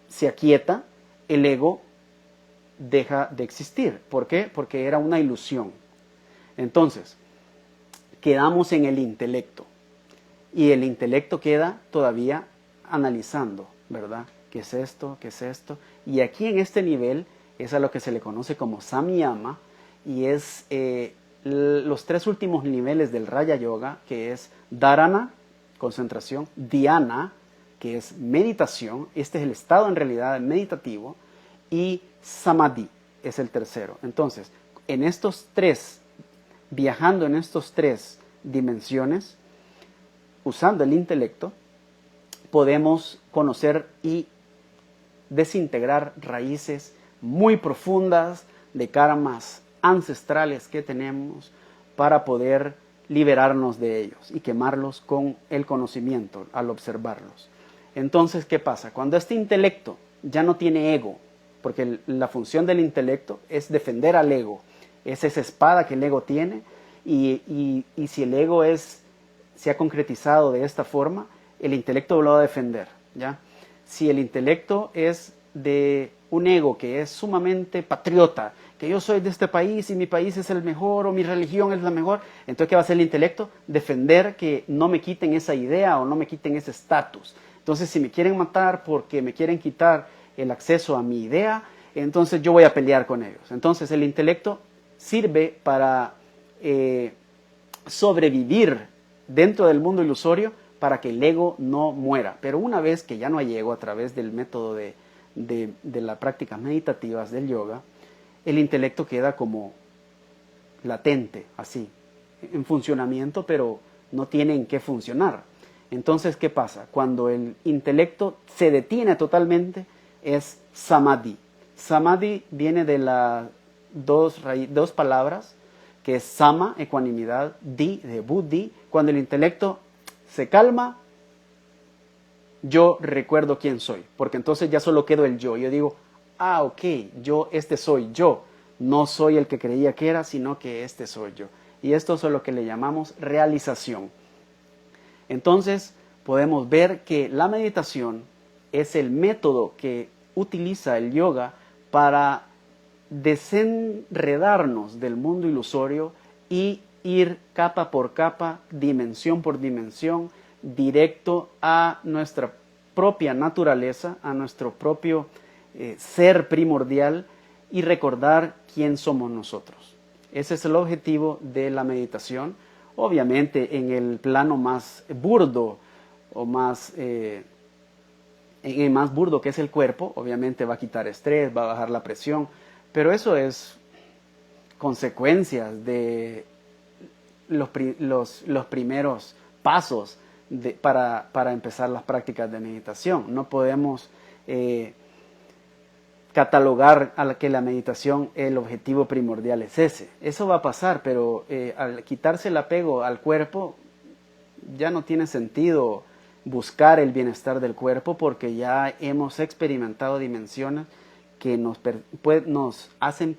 se aquieta, el ego deja de existir. ¿Por qué? Porque era una ilusión. Entonces, quedamos en el intelecto y el intelecto queda todavía analizando, ¿verdad? ¿Qué es esto? ¿Qué es esto? Y aquí en este nivel es a lo que se le conoce como samyama y es los tres últimos niveles del Raya Yoga, que es dharana, concentración, dhyana, que es meditación, este es el estado en realidad meditativo, y samadhi es el tercero. Entonces, en estos tres, viajando en estos tres dimensiones, usando el intelecto, podemos conocer y desintegrar raíces muy profundas de karmas ancestrales que tenemos para poder liberarnos de ellos y quemarlos con el conocimiento al observarlos. Entonces, ¿qué pasa? Cuando este intelecto ya no tiene ego, porque la función del intelecto es defender al ego, es esa espada que el ego tiene, y si el ego se ha concretizado de esta forma, el intelecto lo va a defender, ¿ya? Si el intelecto es de un ego que es sumamente patriota, que yo soy de este país y mi país es el mejor o mi religión es la mejor, entonces ¿qué va a hacer el intelecto? Defender que no me quiten esa idea o no me quiten ese estatus. Entonces si me quieren matar porque me quieren quitar el acceso a mi idea, entonces yo voy a pelear con ellos. Entonces el intelecto sirve para sobrevivir dentro del mundo ilusorio para que el ego no muera. Pero una vez que ya no hay ego a través del método de las prácticas meditativas del yoga, el intelecto queda como latente, así, en funcionamiento, pero no tiene en qué funcionar. Entonces, ¿qué pasa? Cuando el intelecto se detiene totalmente, es samadhi. Samadhi viene de las dos palabras, que es sama, ecuanimidad, di, de buddhi. Cuando el intelecto se calma, yo recuerdo quién soy, porque entonces ya solo quedo el yo. Yo digo, ok, este soy yo, no soy el que creía que era, sino que este soy yo. Y esto es lo que le llamamos realización. Entonces, podemos ver que la meditación es el método que utiliza el yoga para desenredarnos del mundo ilusorio y ir capa por capa, dimensión por dimensión, directo a nuestra propia naturaleza, a nuestro propio ser primordial y recordar quién somos nosotros. Ese es el objetivo de la meditación. Obviamente en el plano más burdo o más burdo que es el cuerpo, obviamente va a quitar estrés, va a bajar la presión, pero eso es consecuencias de los primeros pasos para empezar las prácticas de meditación. No podemos catalogar a que la meditación, el objetivo primordial es ese. Eso va a pasar, pero al quitarse el apego al cuerpo, ya no tiene sentido buscar el bienestar del cuerpo porque ya hemos experimentado dimensiones que nos hacen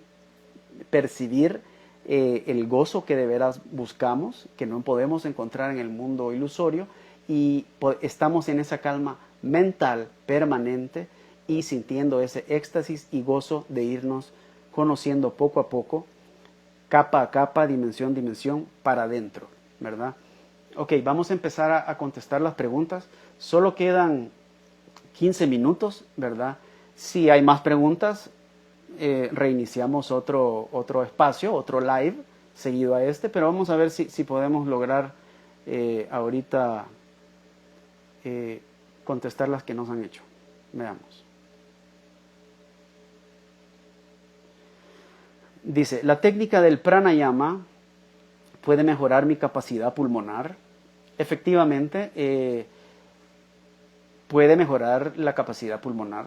percibir el gozo que de veras buscamos, que no podemos encontrar en el mundo ilusorio, y estamos en esa calma mental permanente y sintiendo ese éxtasis y gozo de irnos conociendo poco a poco, capa a capa, dimensión a dimensión, para adentro, ¿verdad? Ok, vamos a empezar a contestar las preguntas. Solo quedan 15 minutos, ¿verdad? Si hay más preguntas, reiniciamos otro espacio, otro live seguido a este, pero vamos a ver si podemos lograr ahorita contestar las que nos han hecho. Veamos. Dice, la técnica del pranayama puede mejorar mi capacidad pulmonar. Efectivamente, puede mejorar la capacidad pulmonar.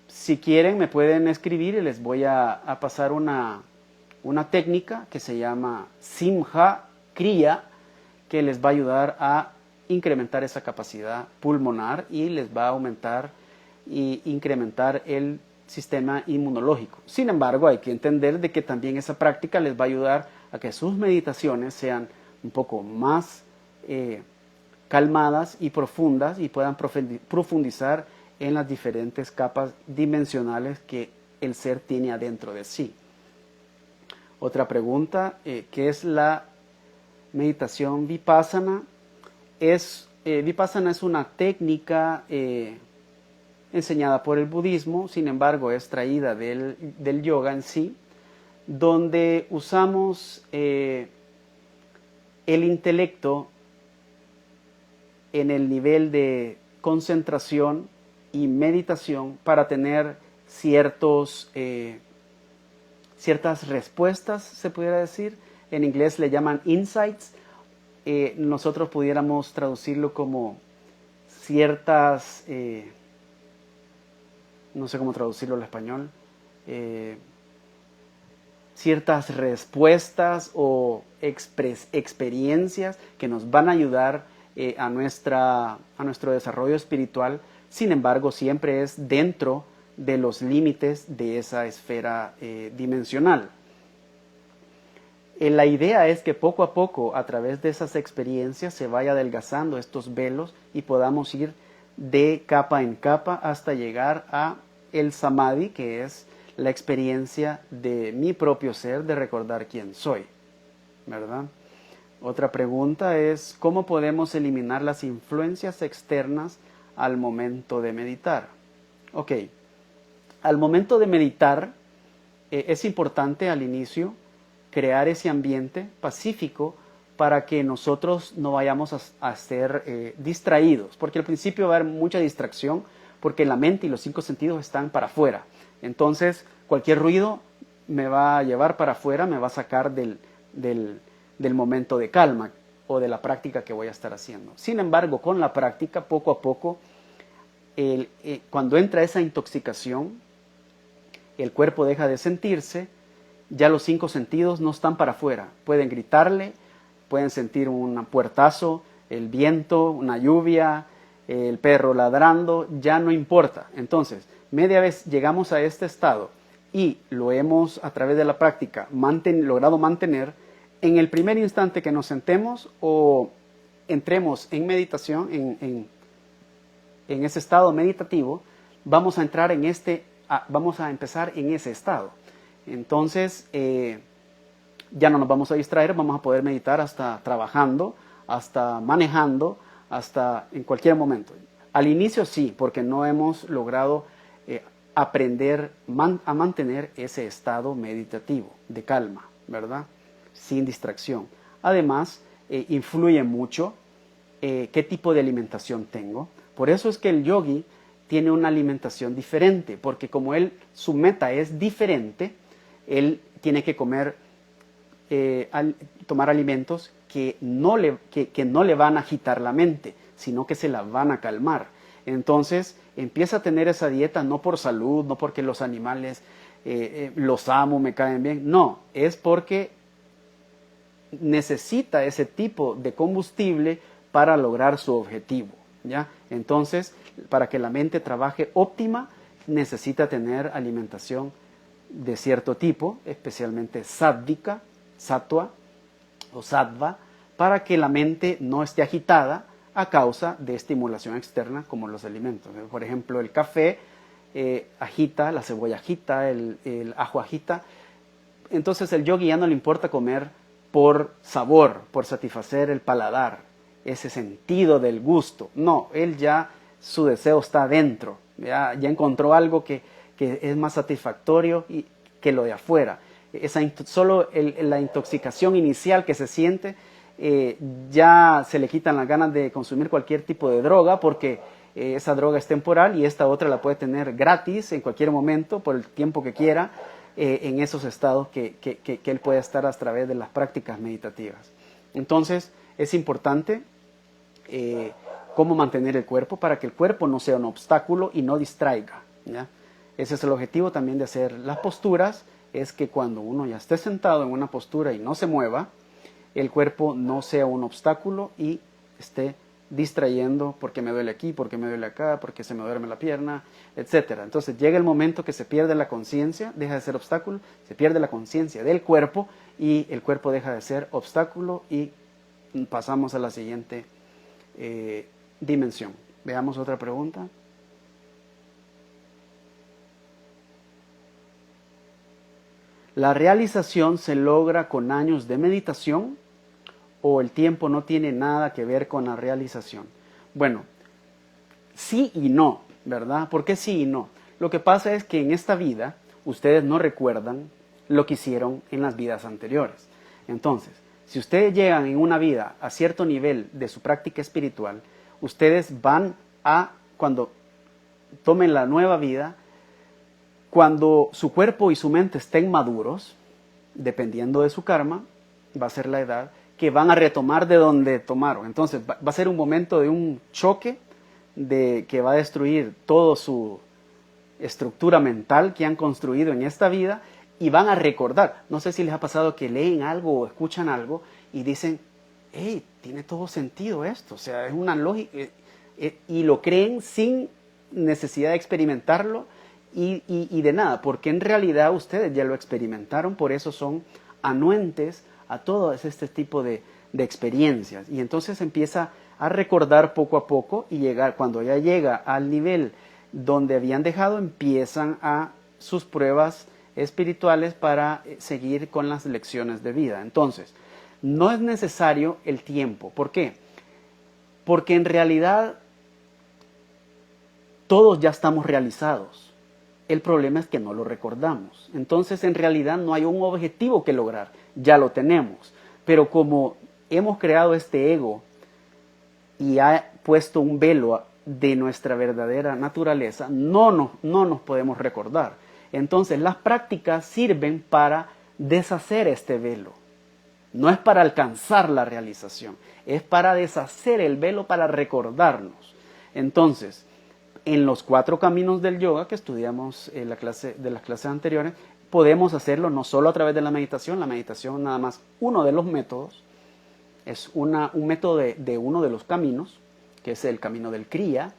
Si quieren, me pueden escribir y les voy a pasar una técnica que se llama Simha Kriya, que les va a ayudar a incrementar esa capacidad pulmonar y les va a aumentar e incrementar el sistema inmunológico. Sin embargo, hay que entender de que también esa práctica les va a ayudar a que sus meditaciones sean un poco más calmadas y profundas y puedan profundizar en las diferentes capas dimensionales que el ser tiene adentro de sí. Otra pregunta, ¿qué es la meditación vipassana? Vipassana es una técnica enseñada por el budismo, sin embargo es traída del yoga en sí, donde usamos el intelecto en el nivel de concentración y meditación para tener ciertas respuestas, se pudiera decir. En inglés le llaman insights. Nosotros pudiéramos traducirlo como ciertas, no sé cómo traducirlo al español, ciertas respuestas o experiencias que nos van a ayudar a nuestro desarrollo espiritual. Sin embargo, siempre es dentro de los límites de esa esfera dimensional. La idea es que poco a poco, a través de esas experiencias, se vaya adelgazando estos velos y podamos ir de capa en capa hasta llegar a el samadhi, que es la experiencia de mi propio ser, de recordar quién soy, ¿verdad? Otra pregunta es, ¿cómo podemos eliminar las influencias externas al momento de meditar? Ok, al momento de meditar es importante al inicio crear ese ambiente pacífico para que nosotros no vayamos a ser distraídos, porque al principio va a haber mucha distracción porque la mente y los 5 sentidos están para afuera. Entonces cualquier ruido me va a llevar para afuera, me va a sacar del momento de calma o de la práctica que voy a estar haciendo. Sin embargo, con la práctica, poco a poco, cuando entra esa intoxicación, el cuerpo deja de sentirse, ya los 5 sentidos no están para afuera. Pueden gritarle, pueden sentir un puertazo, el viento, una lluvia, el perro ladrando, ya no importa. Entonces, media vez llegamos a este estado y lo hemos a través de la práctica logrado mantener, en el primer instante que nos sentemos o entremos en meditación, en ese estado meditativo, vamos a empezar en ese estado. Entonces, ya no nos vamos a distraer, vamos a poder meditar hasta trabajando, hasta manejando, hasta en cualquier momento. Al inicio sí, porque no hemos logrado aprender a mantener ese estado meditativo de calma, ¿verdad? Sin distracción. Además, influye mucho qué tipo de alimentación tengo. Por eso es que el yogi tiene una alimentación diferente, porque como su meta es diferente, él tiene que tomar alimentos que no le van a agitar la mente, sino que se la van a calmar. Entonces empieza a tener esa dieta no por salud, no porque los animales los amo, me caen bien, no, es porque necesita ese tipo de combustible para lograr su objetivo, ¿ya? Entonces, para que la mente trabaje óptima, necesita tener alimentación de cierto tipo, especialmente sádvica, sattva o sattva, para que la mente no esté agitada a causa de estimulación externa como los alimentos. Por ejemplo, el café agita, la cebolla agita, el ajo agita. Entonces el yogi ya no le importa comer por sabor, por satisfacer el paladar, ese sentido del gusto. No, él ya, su deseo está adentro, ya encontró algo que es más satisfactorio que lo de afuera. Solo la intoxicación inicial que se siente, ya se le quitan las ganas de consumir cualquier tipo de droga porque esa droga es temporal y esta otra la puede tener gratis en cualquier momento por el tiempo que quiera, en esos estados que él puede estar a través de las prácticas meditativas. Entonces es importante cómo mantener el cuerpo para que el cuerpo no sea un obstáculo y no distraiga, ¿ya? Ese es el objetivo también de hacer las posturas, es que cuando uno ya esté sentado en una postura y no se mueva, el cuerpo no sea un obstáculo y esté distrayendo porque me duele aquí, porque me duele acá, porque se me duerme la pierna, etc. Entonces llega el momento que se pierde la conciencia, deja de ser obstáculo, se pierde la conciencia del cuerpo y el cuerpo deja de ser obstáculo y pasamos a la siguiente dimensión. Veamos otra pregunta. ¿La realización se logra con años de meditación o el tiempo no tiene nada que ver con la realización? Bueno, sí y no, ¿verdad? ¿Por qué sí y no? Lo que pasa es que en esta vida ustedes no recuerdan lo que hicieron en las vidas anteriores. Entonces, si ustedes llegan en una vida a cierto nivel de su práctica espiritual, ustedes van a, cuando tomen la nueva vida, cuando su cuerpo y su mente estén maduros, dependiendo de su karma, va a ser la edad, que van a retomar de donde tomaron. Entonces va a ser un momento de un choque que va a destruir toda su estructura mental que han construido en esta vida y van a recordar. No sé si les ha pasado que leen algo o escuchan algo y dicen, hey, tiene todo sentido esto, o sea, es una lógica, y lo creen sin necesidad de experimentarlo y de nada, porque en realidad ustedes ya lo experimentaron, por eso son anuentes a todo este tipo de experiencias. Y entonces empieza a recordar poco a poco y cuando ya llega al nivel donde habían dejado, empiezan a sus pruebas espirituales para seguir con las lecciones de vida. Entonces, no es necesario el tiempo. ¿Por qué? Porque en realidad todos ya estamos realizados. El problema es que no lo recordamos. Entonces, en realidad no hay un objetivo que lograr. Ya lo tenemos. Pero como hemos creado este ego y ha puesto un velo de nuestra verdadera naturaleza, no nos podemos recordar. Entonces, las prácticas sirven para deshacer este velo. No es para alcanzar la realización, es para deshacer el velo, para recordarnos. Entonces, en los 4 caminos del yoga que estudiamos en las clases anteriores, podemos hacerlo no solo a través de la meditación nada más uno de los métodos, es un método de uno de los caminos, que es el camino del Kriya.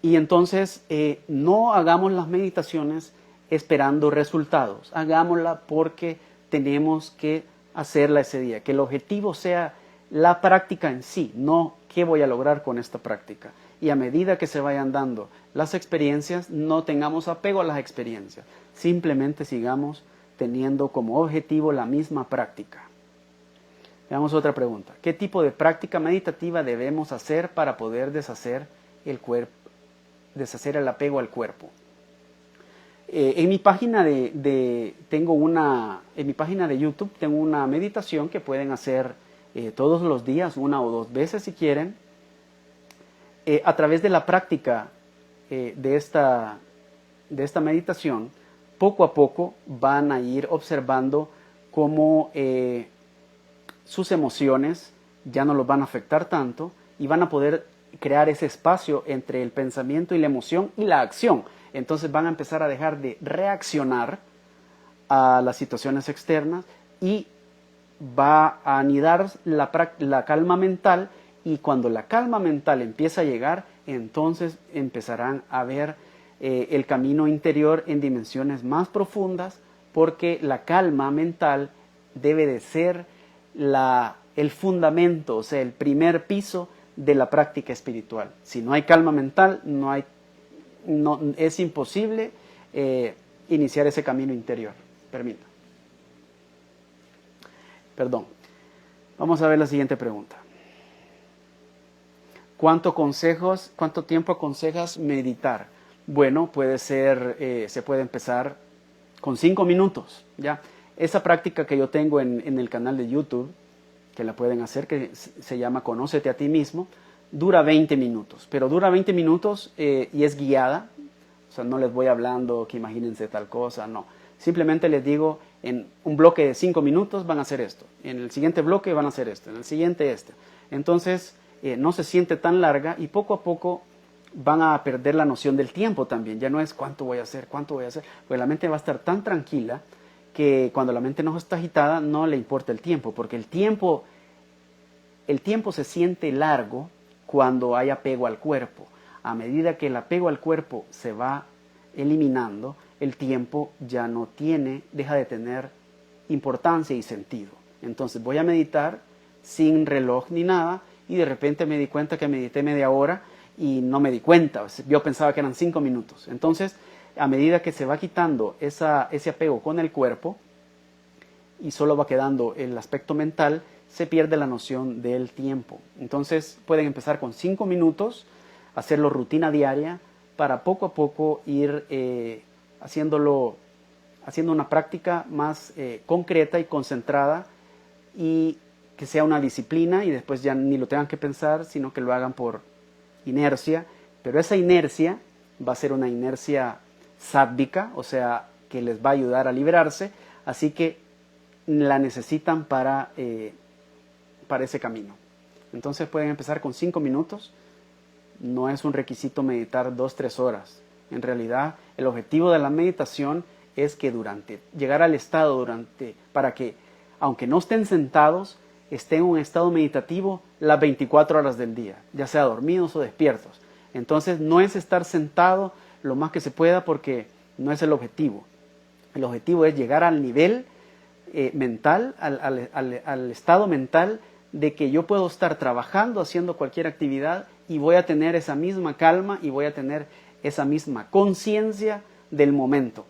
Y entonces no hagamos las meditaciones esperando resultados, hagámosla porque tenemos que hacerla ese día, que el objetivo sea la práctica en sí, no qué voy a lograr con esta práctica. Y a medida que se vayan dando las experiencias, no tengamos apego a las experiencias, simplemente sigamos teniendo como objetivo la misma práctica. Veamos otra pregunta. ¿Qué tipo de práctica meditativa debemos hacer para poder deshacer el apego al cuerpo? En mi página de YouTube tengo una meditación que pueden hacer todos los días, 1 o 2 veces si quieren. A través de la práctica de esta meditación, poco a poco van a ir observando cómo sus emociones ya no los van a afectar tanto y van a poder crear ese espacio entre el pensamiento y la emoción y la acción. Entonces van a empezar a dejar de reaccionar a las situaciones externas y va a anidar la calma mental, y cuando la calma mental empieza a llegar, entonces empezarán a ver el camino interior en dimensiones más profundas, porque la calma mental debe de ser el fundamento, o sea, el primer piso de la práctica espiritual. Si no hay calma mental, es imposible iniciar ese camino interior. Vamos a ver la siguiente pregunta. ¿Cuánto tiempo aconsejas meditar? Bueno, puede ser, se puede empezar con 5 minutos, ¿ya? Esa práctica que yo tengo en el canal de YouTube, que la pueden hacer, que se llama Conócete a ti mismo, dura 20 minutos, pero dura 20 minutos y es guiada, o sea, no les voy hablando que imagínense tal cosa, no. Simplemente les digo, en un bloque de 5 minutos van a hacer esto, en el siguiente bloque van a hacer esto, en el siguiente este. Entonces, no se siente tan larga y poco a poco van a perder la noción del tiempo también. Ya no es cuánto voy a hacer, pues la mente va a estar tan tranquila que cuando la mente no está agitada no le importa el tiempo, porque el tiempo se siente largo cuando hay apego al cuerpo. A medida que el apego al cuerpo se va eliminando, el tiempo ya no deja de tener importancia y sentido. Entonces voy a meditar sin reloj ni nada y de repente me di cuenta que medité media hora y no me di cuenta, yo pensaba que eran 5 minutos. Entonces, a medida que se va quitando ese apego con el cuerpo y solo va quedando el aspecto mental, se pierde la noción del tiempo. Entonces, pueden empezar con 5 minutos, hacerlo rutina diaria, para poco a poco ir haciendo una práctica más concreta y concentrada y que sea una disciplina y después ya ni lo tengan que pensar, sino que lo hagan por inercia, pero esa inercia va a ser una inercia sádvica, o sea, que les va a ayudar a liberarse, así que la necesitan para ese camino. Entonces pueden empezar con 5 minutos, no es un requisito meditar 2-3 horas. En realidad, el objetivo de la meditación es que llegar al estado para que, aunque no estén sentados, estén en un estado meditativo las 24 horas del día, ya sea dormidos o despiertos. Entonces no es estar sentado lo más que se pueda porque no es el objetivo. El objetivo es llegar al nivel mental, al estado mental de que yo puedo estar trabajando, haciendo cualquier actividad y voy a tener esa misma calma y voy a tener esa misma conciencia del momento.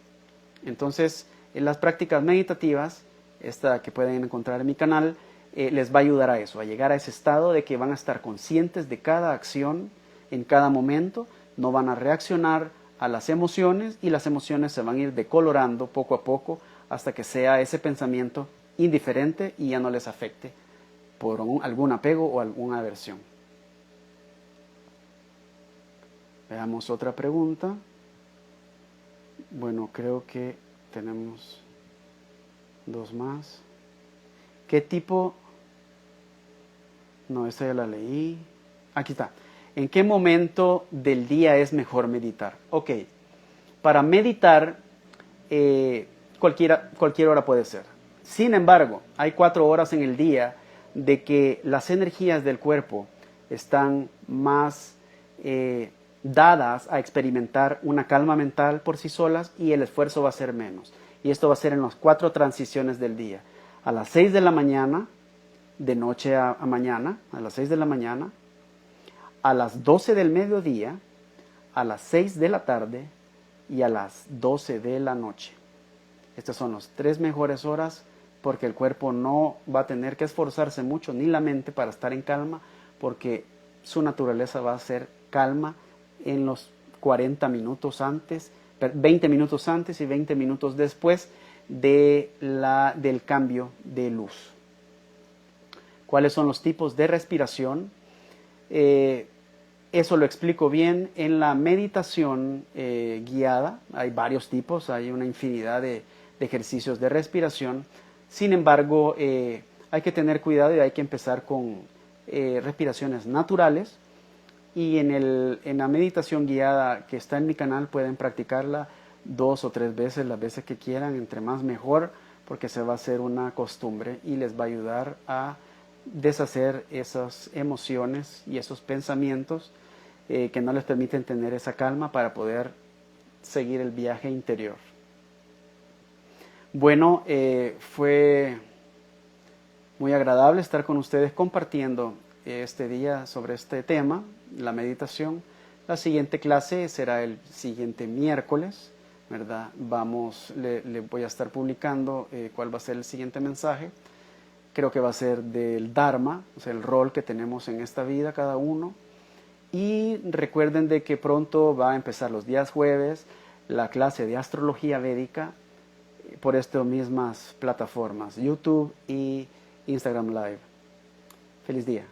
Entonces, en las prácticas meditativas, esta que pueden encontrar en mi canal, les va a ayudar a eso, a llegar a ese estado de que van a estar conscientes de cada acción en cada momento, no van a reaccionar a las emociones y las emociones se van a ir decolorando poco a poco hasta que sea ese pensamiento indiferente y ya no les afecte por algún apego o alguna aversión. Veamos otra pregunta. Bueno, creo que tenemos 2 más. ¿Qué tipo? No, esta ya la leí. Aquí está. ¿En qué momento del día es mejor meditar? Ok, para meditar cualquier hora puede ser. Sin embargo, hay 4 horas en el día de que las energías del cuerpo están más dadas a experimentar una calma mental por sí solas y el esfuerzo va a ser menos. Y esto va a ser en las 4 transiciones del día. A las 6 de la mañana, de noche a mañana, a las 6 de la mañana, a las 12 del mediodía, a las 6 de la tarde y a las 12 de la noche. Estas son las 3 mejores horas porque el cuerpo no va a tener que esforzarse mucho, ni la mente, para estar en calma, porque su naturaleza va a ser calma en los 40 minutos antes, 20 minutos antes y 20 minutos después del cambio de luz. ¿Cuáles son los tipos de respiración? Eso lo explico bien en la meditación guiada. Hay varios tipos, hay una infinidad de ejercicios de respiración. Sin embargo, hay que tener cuidado y hay que empezar con respiraciones naturales. Y en la meditación guiada que está en mi canal pueden practicarla 2 o 3 veces, las veces que quieran, entre más mejor, porque se va a hacer una costumbre y les va a ayudar a deshacer esas emociones y esos pensamientos que no les permiten tener esa calma para poder seguir el viaje interior. Bueno, fue muy agradable estar con ustedes compartiendo este día sobre este tema, la meditación. La siguiente clase será el siguiente miércoles, ¿verdad? Le voy a estar publicando cuál va a ser el siguiente mensaje. Creo que va a ser del Dharma, o sea, el rol que tenemos en esta vida cada uno. Y recuerden de que pronto va a empezar los días jueves la clase de astrología védica por estas mismas plataformas, YouTube y Instagram Live. Feliz día.